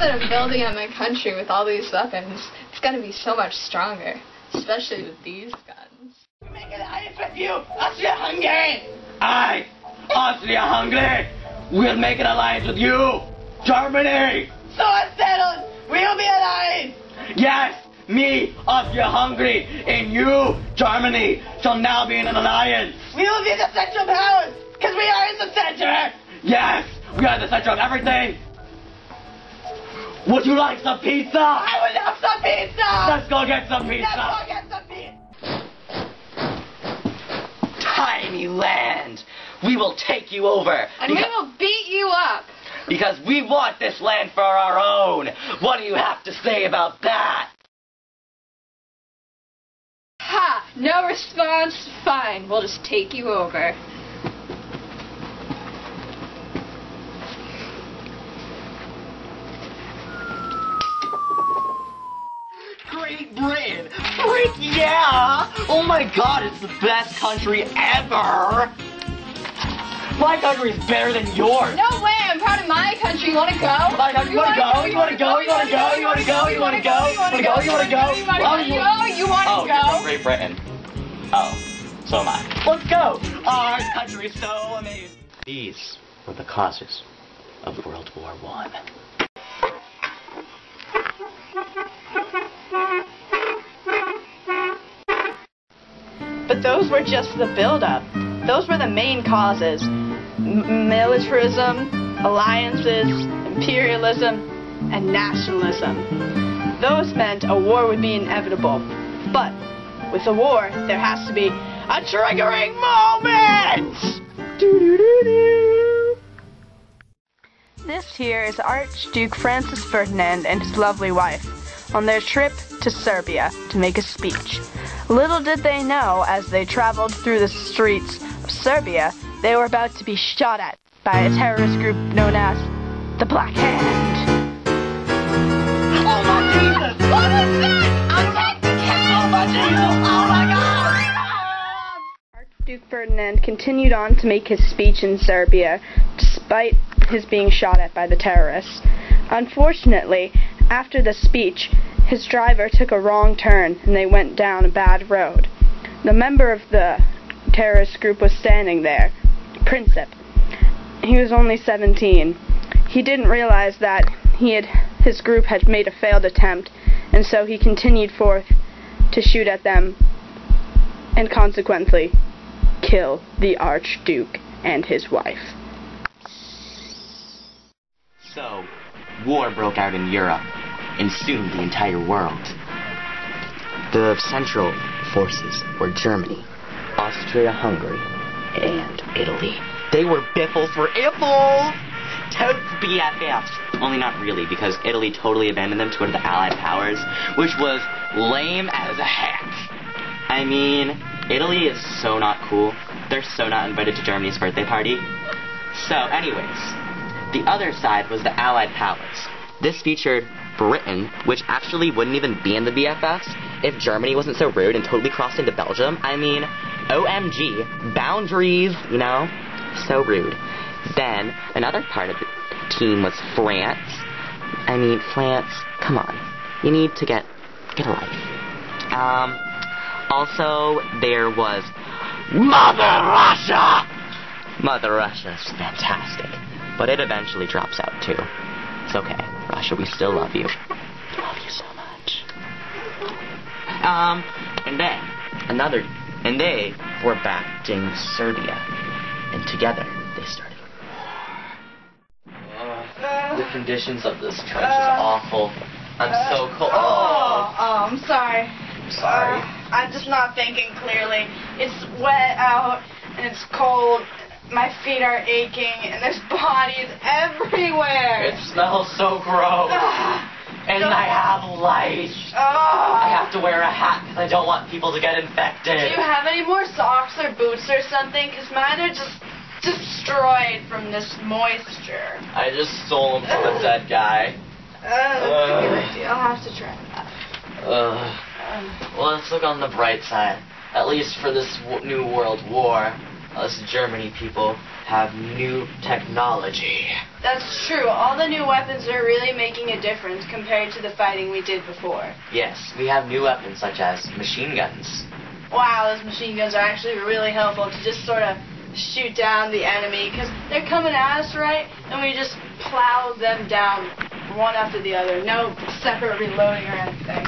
that I'm building up my country with all these weapons, it's gonna be so much stronger. Especially with these guns. Make an alliance with you, Austria-Hungary! Aye, Austria-Hungary! We'll make an alliance with you, Germany! So it's settled! We'll be allied! Yes, me, Austria-Hungary, and you, Germany, shall now be in an alliance! We will be the Central Powers, because we are in the center! Yes, we are the center of everything! Would you like some pizza? I would love some pizza! Let's go get some pizza! Let's go get some pizza! Tiny land! We will take you over! And we will beat you up! Because we want this land for our own! What do you have to say about that? Ha! No response? Fine, we'll just take you over. Great Britain! Frick yeah! Oh my god, it's the best country ever! My country's better than yours! No way! I'm proud of my country. You wanna go? My country, you wanna go? You wanna go? You wanna go? You wanna go? You wanna go? You wanna go? You wanna go? You wanna go? You wanna Oh, go? you're from Great Britain. Oh, so am I. Let's go! Our country's so amazing. These were the causes of World War I. But those were just the build-up. Those were the main causes. Militarism, alliances, imperialism, and nationalism. Those meant a war would be inevitable. But with a war, there has to be a triggering moment! Doo-doo-doo-doo. This here is Archduke Francis Ferdinand and his lovely wife on their trip to Serbia to make a speech. Little did they know, as they traveled through the streets of Serbia, they were about to be shot at by a terrorist group known as the Black Hand. Oh my Jesus! What is that? Attack the cat! Oh my Jesus! Oh my God! Archduke Ferdinand continued on to make his speech in Serbia, despite his being shot at by the terrorists. Unfortunately, after the speech, his driver took a wrong turn and they went down a bad road. The member of the terrorist group was standing there, Princip. He was only 17. He didn't realize that his group had made a failed attempt, and so he continued forth to shoot at them and consequently kill the Archduke and his wife. So, war broke out in Europe, and soon the entire world. The central forces were Germany, Austria-Hungary, and Italy. They were biffles for Iffles! Totes BFFs. Only not really, because Italy totally abandoned them to go to the Allied powers, which was lame as heck. I mean, Italy is so not cool. They're so not invited to Germany's birthday party. So, anyways, the other side was the Allied powers. This featured Britain, which actually wouldn't even be in the BFFs if Germany wasn't so rude and totally crossed into Belgium. I mean, OMG, boundaries, you know? So rude. Then, another part of the team was France. I mean, France, come on. You need to get a life. Also, there was Mother Russia! Mother Russia's fantastic, but it eventually drops out too. It's okay, Russia, we still love you. Love you so much. And they were backing Serbia, and together they started a war. The conditions of this trench is awful. I'm so cold. Oh, I'm sorry. Sorry. I'm just not thinking clearly. It's wet out, and it's cold. My feet are aching, and there's bodies everywhere. It smells so gross. And I have lice. I have to wear a hat because I don't want people to get infected. Do you have any more socks or boots or something? Because mine are just destroyed from this moisture. I just stole them from a dead guy. That's a good idea. I'll have to try that. Well, let's look on the bright side. At least for this new world war, us Germany people have new technology. That's true. All the new weapons are really making a difference compared to the fighting we did before. Yes, we have new weapons such as machine guns. Wow, those machine guns are actually really helpful to just sort of shoot down the enemy, because they're coming at us, right? And we just plow them down one after the other. No separate reloading or anything.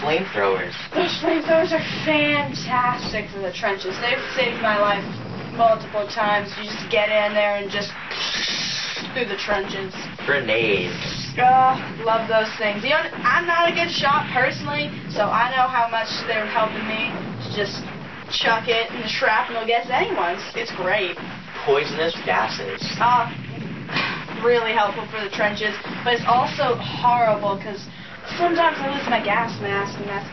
Flamethrowers. Those flamethrowers are fantastic for the trenches. They've saved my life multiple times. You just get in there and just through the trenches. Grenades. Love those things. You know, I'm not a good shot personally, so I know how much they're helping me to just chuck it and the shrapnel gets anyone. It's great. Poisonous gases. Really helpful for the trenches, but it's also horrible because sometimes I lose my gas mask and that's,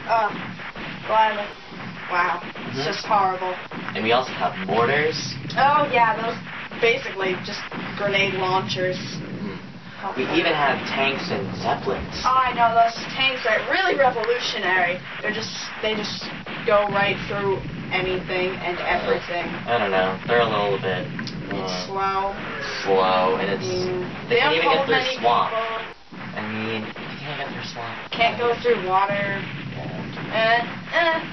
wow, it's just horrible. And we also have mortars. Oh yeah, those basically just grenade launchers. We even have tanks and zeppelins. Oh, I know, those tanks are really revolutionary. They just go right through anything and everything. I don't know. They're a little bit slow. And it's they can't even get through swamp. I mean, you can't get through swamp. Can't go through water. A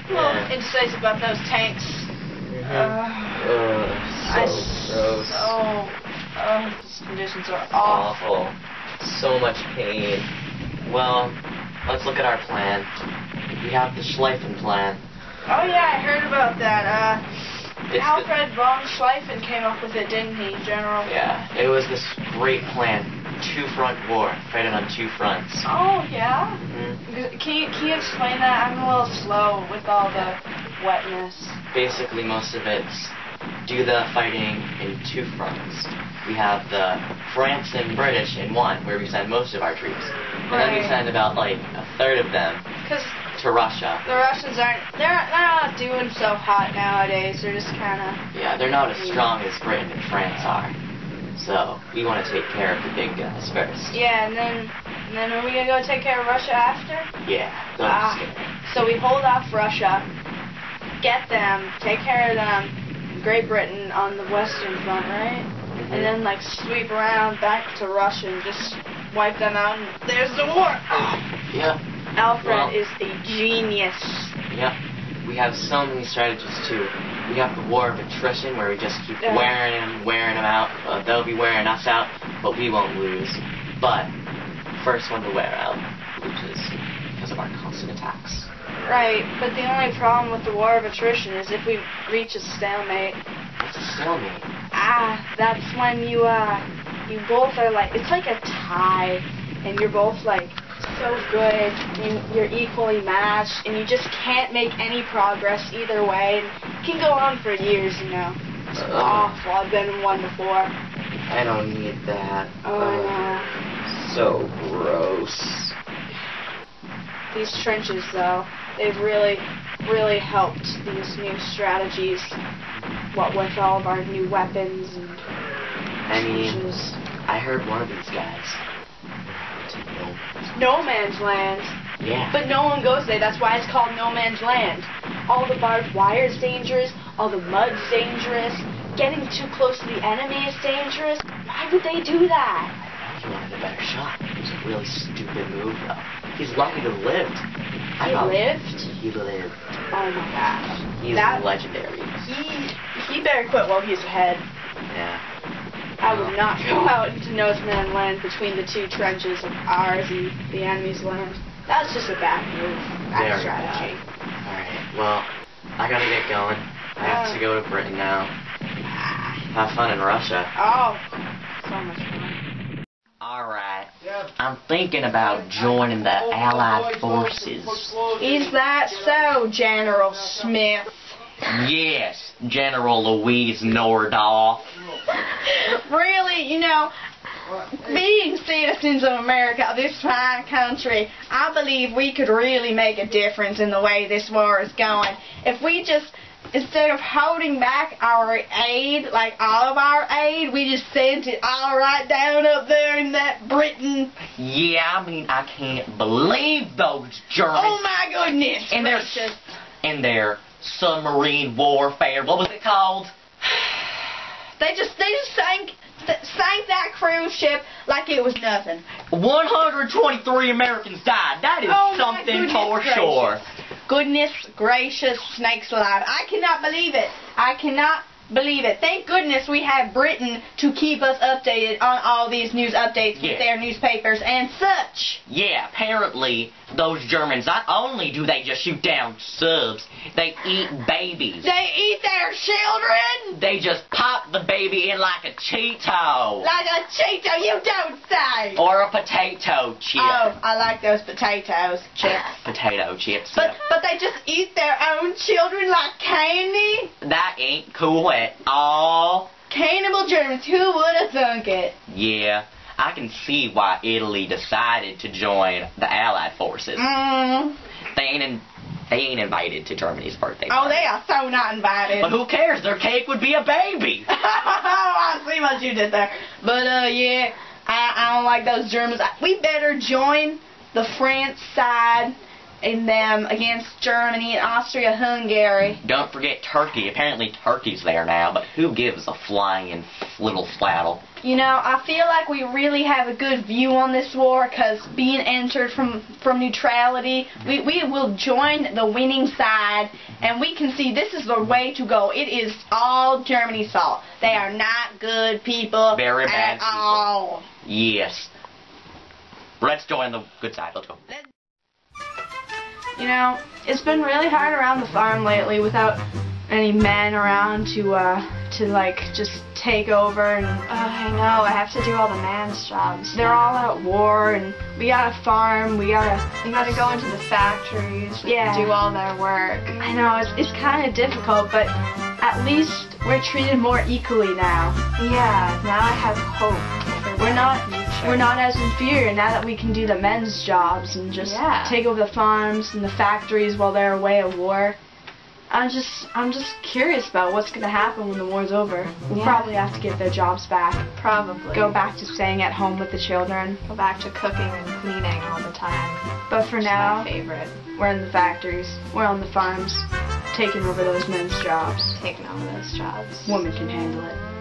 little indecisive about those tanks. So gross. These conditions are Awful. So much pain. Well, let's look at our plan. We have the Schleifen plan. Oh yeah, I heard about that. Alfred von Schleifen came up with it, didn't he, General? Yeah, it was this great plan. Two-front war, fighting on two fronts. Oh yeah? Mm-hmm. Can you explain that? I'm a little slow with all the wetness. Basically, most of it's do the fighting in two fronts. We have the France and British in one, where we send most of our troops. And then we send about like a third of them to Russia. The Russians they're not doing so hot nowadays. They're just kind of... Yeah, they're not as strong as Britain and France are. So we want to take care of the big guns first. Yeah, and then are we going to go take care of Russia after? Yeah, so we hold off Russia, get them, take care of them, Great Britain on the western front, right? And then, like, sweep around back to Russia and just wipe them out, and there's the war! Yep. Alfred is a genius. Yep. We have so many strategies, too. We have the war of attrition, where we just keep wearing them out. They'll be wearing us out, but we won't lose. But, first one to wear out, which is because of our constant attacks. Right, but the only problem with the war of attrition is if we reach a stalemate. What's a stalemate? That's when you both are like, it's like a tie, and you're both like so good, and you're equally matched, and you just can't make any progress either way, and it can go on for years, you know. It's awful. I've been in one before. I don't need that. I know. So gross. These trenches, though, they've really, really helped these new strategies. What with all of our new weapons and trenches. I heard one of these guys. No Man's Land. Yeah. But no one goes there. That's why it's called No Man's Land. All the barbed wire is dangerous. All the mud's dangerous. Getting too close to the enemy is dangerous. Why would they do that? I know he wanted a better shot. It was a really stupid move, though. He's lucky to have lived. He lived? He lived. Oh my gosh. He's legendary. He better quit while he's ahead. Yeah. I would not go out into No Man's Land between the two trenches of ours and the enemy's land. That's just a bad move. Bad strategy. Alright, well, I gotta get going. I have to go to Britain now. Have fun in Russia. Oh, so much fun. Alright. I'm thinking about joining the Allied forces. Is that so, General Smith? Yes, General Louise Nordoff. Really, you know, being citizens of America, this fine country, I believe we could really make a difference in the way this war is going. If we just, instead of holding back our aid, like all of our aid, we just sent it all right down up there in that Britain. Yeah, I mean, I can't believe those Germans. Oh my goodness. In their submarine warfare. What was it called? They just sank that cruise ship like it was nothing. 123 Americans died. That is something for sure. Goodness gracious, snakes alive. I cannot believe it. I cannot believe it. Thank goodness we have Britain to keep us updated on all these news updates with their newspapers and such. Yeah, apparently those Germans, not only do they just shoot down subs, they eat babies. They eat their children? They just pop the baby in like a Cheeto. Like a Cheeto, you don't say. Or a potato chip. Oh, I like those potatoes chips. Potato chips. But they just eat their own children like candy? That ain't cool at all. Cannibal Germans, who would have thunk it? Yeah, I can see why Italy decided to join the Allied forces. They ain't invited to Germany's birthday party. Oh, they are so not invited. But who cares? Their cake would be a baby. I see what you did there. But, yeah, I don't like those Germans. We better join the France side in them against Germany and Austria-Hungary. Don't forget Turkey. Apparently Turkey's there now, but who gives a flying little fladdle? You know, I feel like we really have a good view on this war because being entered from neutrality, we will join the winning side and we can see this is the way to go. It is all Germany's fault. They are not good people Very bad at all. Yes. Let's join the good side. Let's go. You know, it's been really hard around the farm lately without any men around to like just take over and I know, I have to do all the man's jobs. they're all at war and we gotta farm, we gotta go into the factories and Yeah. do all their work. I know, it's kind of difficult, but at least we're treated more equally now. Yeah, now I have hope for We're not the future. we're not as inferior now that we can do the men's jobs and just take over the farms and the factories while they're away at war. I'm just curious about what's going to happen when the war's over. We'll probably have to get their jobs back. Probably. Go back to staying at home with the children. Go back to cooking and cleaning all the time. But for now, My favorite. we're in the factories. We're on the farms, taking over those men's jobs. Taking over those jobs. Women can handle it.